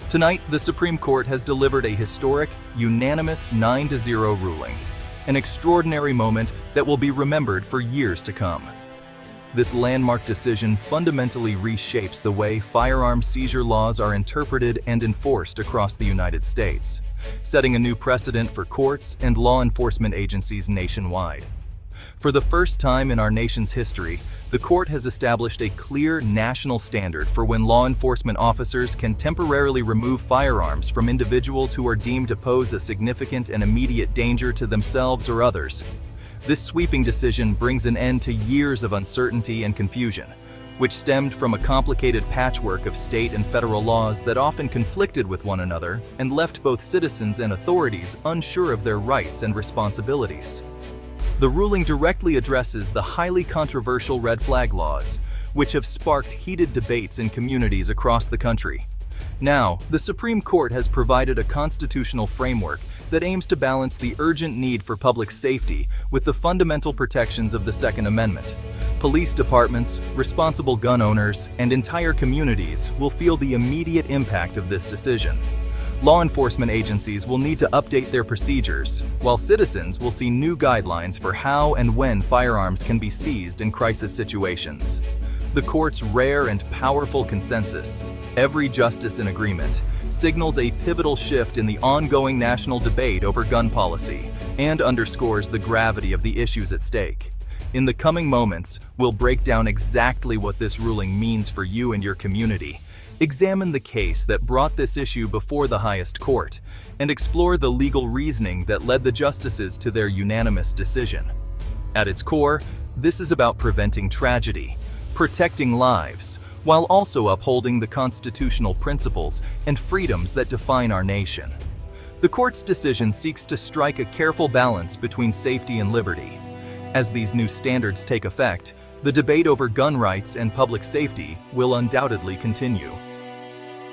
Tonight, the Supreme Court has delivered a historic, unanimous 9-0 ruling, an extraordinary moment that will be remembered for years to come. This landmark decision fundamentally reshapes the way firearm seizure laws are interpreted and enforced across the United States, setting a new precedent for courts and law enforcement agencies nationwide. For the first time in our nation's history, the court has established a clear national standard for when law enforcement officers can temporarily remove firearms from individuals who are deemed to pose a significant and immediate danger to themselves or others. This sweeping decision brings an end to years of uncertainty and confusion, which stemmed from a complicated patchwork of state and federal laws that often conflicted with one another and left both citizens and authorities unsure of their rights and responsibilities. The ruling directly addresses the highly controversial red flag laws, which have sparked heated debates in communities across the country. Now, the Supreme Court has provided a constitutional framework that aims to balance the urgent need for public safety with the fundamental protections of the Second Amendment. Police departments, responsible gun owners, and entire communities will feel the immediate impact of this decision. Law enforcement agencies will need to update their procedures, while citizens will see new guidelines for how and when firearms can be seized in crisis situations. The court's rare and powerful consensus, every justice in agreement, signals a pivotal shift in the ongoing national debate over gun policy and underscores the gravity of the issues at stake. In the coming moments, we'll break down exactly what this ruling means for you and your community, examine the case that brought this issue before the highest court, and explore the legal reasoning that led the justices to their unanimous decision. At its core, this is about preventing tragedy, protecting lives, while also upholding the constitutional principles and freedoms that define our nation. The court's decision seeks to strike a careful balance between safety and liberty. As these new standards take effect, the debate over gun rights and public safety will undoubtedly continue.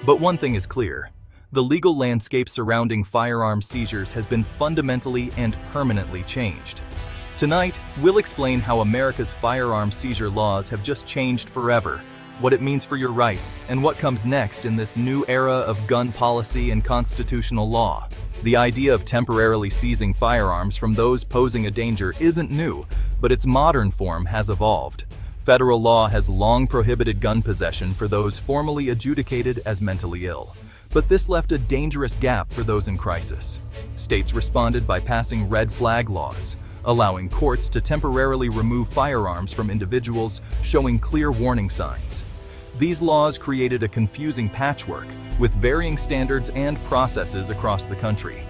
But one thing is clear: the legal landscape surrounding firearm seizures has been fundamentally and permanently changed. Tonight, we'll explain how America's firearm seizure laws have just changed forever, what it means for your rights, and what comes next in this new era of gun policy and constitutional law. The idea of temporarily seizing firearms from those posing a danger isn't new, but its modern form has evolved. Federal law has long prohibited gun possession for those formally adjudicated as mentally ill, but this left a dangerous gap for those in crisis. States responded by passing red flag laws, allowing courts to temporarily remove firearms from individuals showing clear warning signs. These laws created a confusing patchwork with varying standards and processes across the country.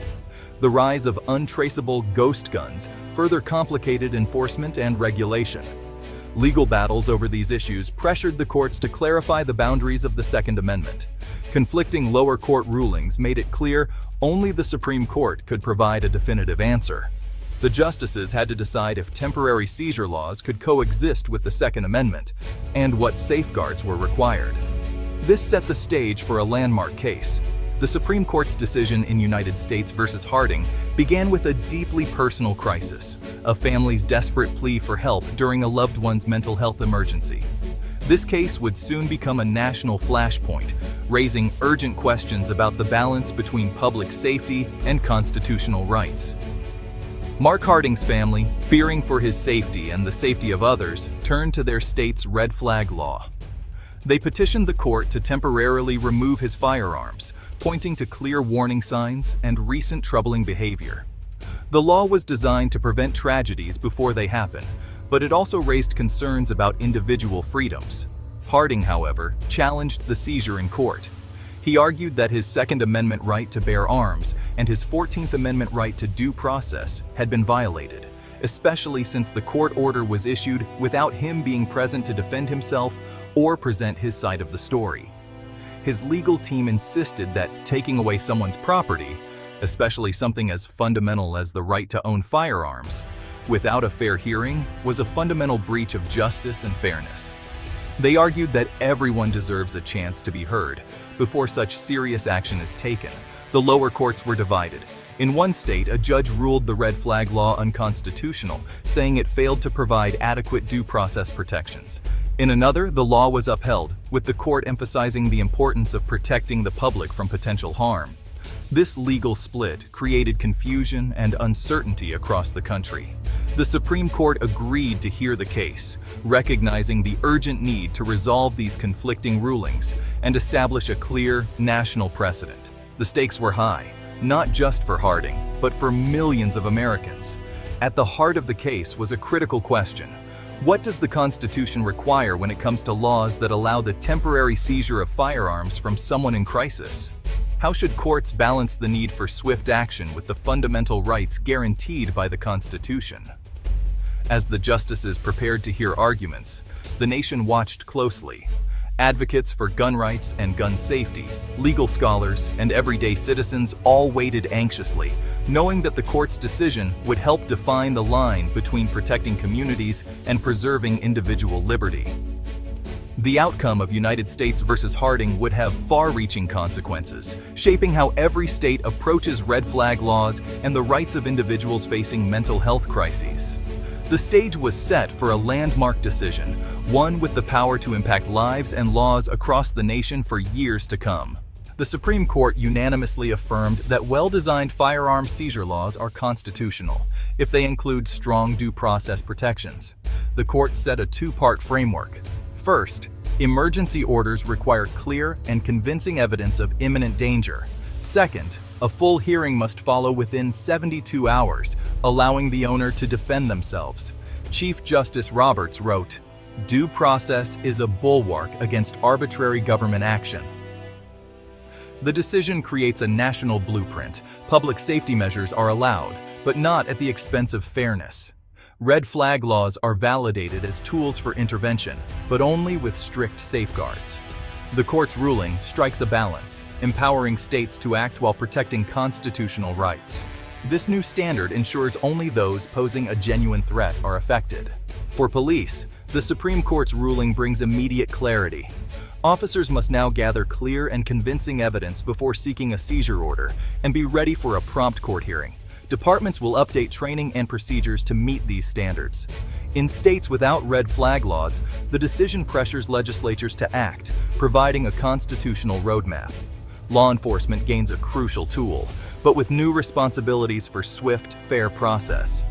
The rise of untraceable ghost guns further complicated enforcement and regulation. Legal battles over these issues pressured the courts to clarify the boundaries of the Second Amendment. Conflicting lower court rulings made it clear only the Supreme Court could provide a definitive answer. The justices had to decide if temporary seizure laws could coexist with the Second Amendment and what safeguards were required. This set the stage for a landmark case. The Supreme Court's decision in United States v. Harding began with a deeply personal crisis, a family's desperate plea for help during a loved one's mental health emergency. This case would soon become a national flashpoint, raising urgent questions about the balance between public safety and constitutional rights. Mark Harding's family, fearing for his safety and the safety of others, turned to their state's red flag law. They petitioned the court to temporarily remove his firearms, pointing to clear warning signs and recent troubling behavior. The law was designed to prevent tragedies before they happen, but it also raised concerns about individual freedoms. Harding, however, challenged the seizure in court. He argued that his Second Amendment right to bear arms and his 14th Amendment right to due process had been violated, especially since the court order was issued without him being present to defend himself or present his side of the story. His legal team insisted that taking away someone's property, especially something as fundamental as the right to own firearms, without a fair hearing was a fundamental breach of justice and fairness. They argued that everyone deserves a chance to be heard before such serious action is taken. The lower courts were divided. In one state, a judge ruled the red flag law unconstitutional, saying it failed to provide adequate due process protections. In another, the law was upheld, with the court emphasizing the importance of protecting the public from potential harm. This legal split created confusion and uncertainty across the country. The Supreme Court agreed to hear the case, recognizing the urgent need to resolve these conflicting rulings and establish a clear national precedent. The stakes were high, not just for Harding, but for millions of Americans. At the heart of the case was a critical question. What does the Constitution require when it comes to laws that allow the temporary seizure of firearms from someone in crisis? How should courts balance the need for swift action with the fundamental rights guaranteed by the Constitution? As the justices prepared to hear arguments, the nation watched closely. Advocates for gun rights and gun safety, legal scholars, and everyday citizens all waited anxiously, knowing that the court's decision would help define the line between protecting communities and preserving individual liberty. The outcome of United States versus Harding would have far-reaching consequences, shaping how every state approaches red flag laws and the rights of individuals facing mental health crises. The stage was set for a landmark decision, one with the power to impact lives and laws across the nation for years to come. The Supreme Court unanimously affirmed that well-designed firearm seizure laws are constitutional, if they include strong due process protections. The court set a two-part framework. First, emergency orders require clear and convincing evidence of imminent danger. Second, a full hearing must follow within 72 hours, allowing the owner to defend themselves. Chief Justice Roberts wrote, "Due process is a bulwark against arbitrary government action." The decision creates a national blueprint. Public safety measures are allowed, but not at the expense of fairness. Red flag laws are validated as tools for intervention, but only with strict safeguards. The court's ruling strikes a balance, empowering states to act while protecting constitutional rights. This new standard ensures only those posing a genuine threat are affected. For police, the Supreme Court's ruling brings immediate clarity. Officers must now gather clear and convincing evidence before seeking a seizure order and be ready for a prompt court hearing. Departments will update training and procedures to meet these standards. In states without red flag laws, the decision pressures legislatures to act, providing a constitutional roadmap. Law enforcement gains a crucial tool, but with new responsibilities for swift, fair process.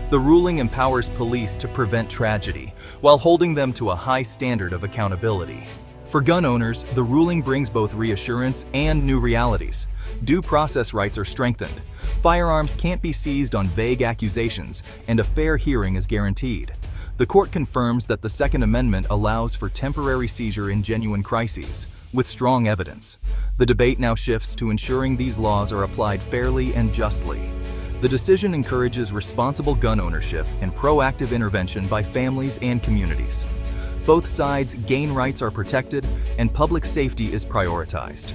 The ruling empowers police to prevent tragedy, while holding them to a high standard of accountability. For gun owners, the ruling brings both reassurance and new realities. Due process rights are strengthened. Firearms can't be seized on vague accusations, and a fair hearing is guaranteed. The court confirms that the Second Amendment allows for temporary seizure in genuine crises, with strong evidence. The debate now shifts to ensuring these laws are applied fairly and justly. The decision encourages responsible gun ownership and proactive intervention by families and communities. Both sides gain rights are protected, and public safety is prioritized.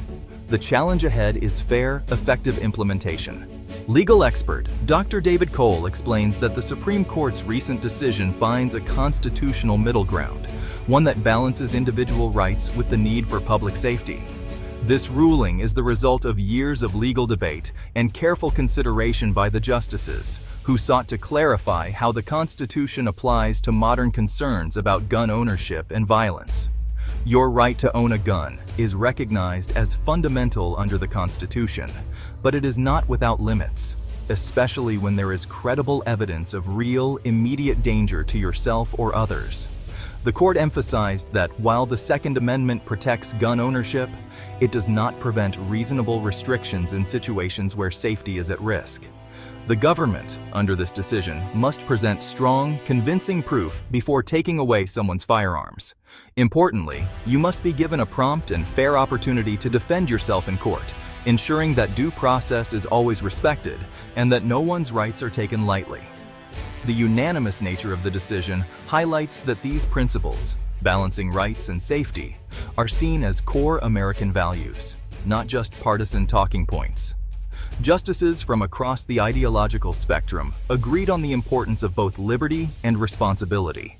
The challenge ahead is fair, effective implementation. Legal expert Dr. David Cole explains that the Supreme Court's recent decision finds a constitutional middle ground, one that balances individual rights with the need for public safety. This ruling is the result of years of legal debate and careful consideration by the justices, who sought to clarify how the Constitution applies to modern concerns about gun ownership and violence. Your right to own a gun is recognized as fundamental under the Constitution, but it is not without limits, especially when there is credible evidence of real, immediate danger to yourself or others. The court emphasized that while the Second Amendment protects gun ownership, it does not prevent reasonable restrictions in situations where safety is at risk. The government, under this decision, must present strong, convincing proof before taking away someone's firearms. Importantly, you must be given a prompt and fair opportunity to defend yourself in court, ensuring that due process is always respected and that no one's rights are taken lightly. The unanimous nature of the decision highlights that these principles, balancing rights and safety, are seen as core American values, not just partisan talking points. Justices from across the ideological spectrum agreed on the importance of both liberty and responsibility.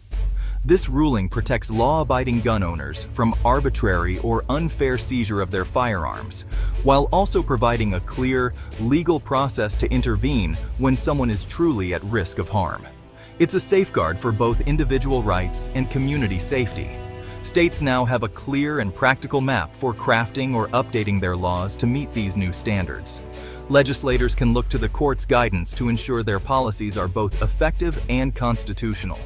This ruling protects law-abiding gun owners from arbitrary or unfair seizure of their firearms, while also providing a clear, legal process to intervene when someone is truly at risk of harm. It's a safeguard for both individual rights and community safety. States now have a clear and practical map for crafting or updating their laws to meet these new standards. Legislators can look to the court's guidance to ensure their policies are both effective and constitutional.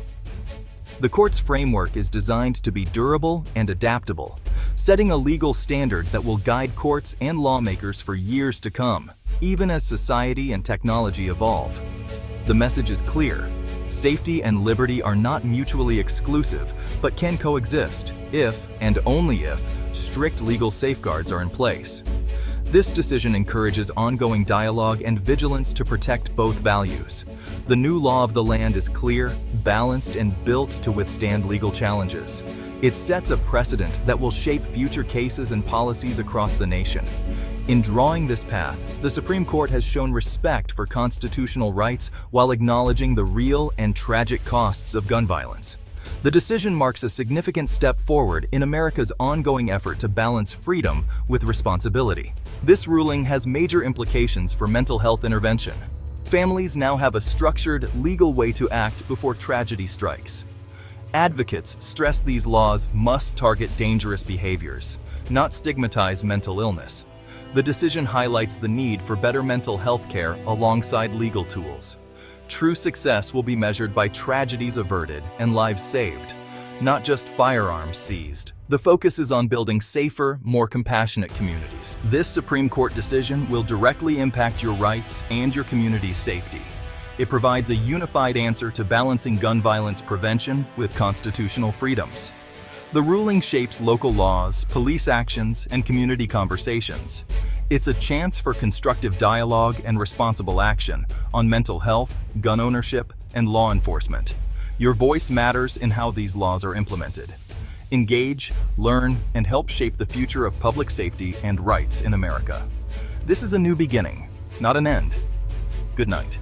The court's framework is designed to be durable and adaptable, setting a legal standard that will guide courts and lawmakers for years to come, even as society and technology evolve. The message is clear. Safety and liberty are not mutually exclusive, but can coexist if, and only if, strict legal safeguards are in place. This decision encourages ongoing dialogue and vigilance to protect both values. The new law of the land is clear, balanced, and built to withstand legal challenges. It sets a precedent that will shape future cases and policies across the nation. In drawing this path, the Supreme Court has shown respect for constitutional rights while acknowledging the real and tragic costs of gun violence. The decision marks a significant step forward in America's ongoing effort to balance freedom with responsibility. This ruling has major implications for mental health intervention. Families now have a structured, legal way to act before tragedy strikes. Advocates stress these laws must target dangerous behaviors, not stigmatize mental illness. The decision highlights the need for better mental health care alongside legal tools. True success will be measured by tragedies averted and lives saved, not just firearms seized. The focus is on building safer, more compassionate communities. This Supreme Court decision will directly impact your rights and your community's safety. It provides a unified answer to balancing gun violence prevention with constitutional freedoms. The ruling shapes local laws, police actions, and community conversations. It's a chance for constructive dialogue and responsible action on mental health, gun ownership, and law enforcement. Your voice matters in how these laws are implemented. Engage, learn, and help shape the future of public safety and rights in America. This is a new beginning, not an end. Good night.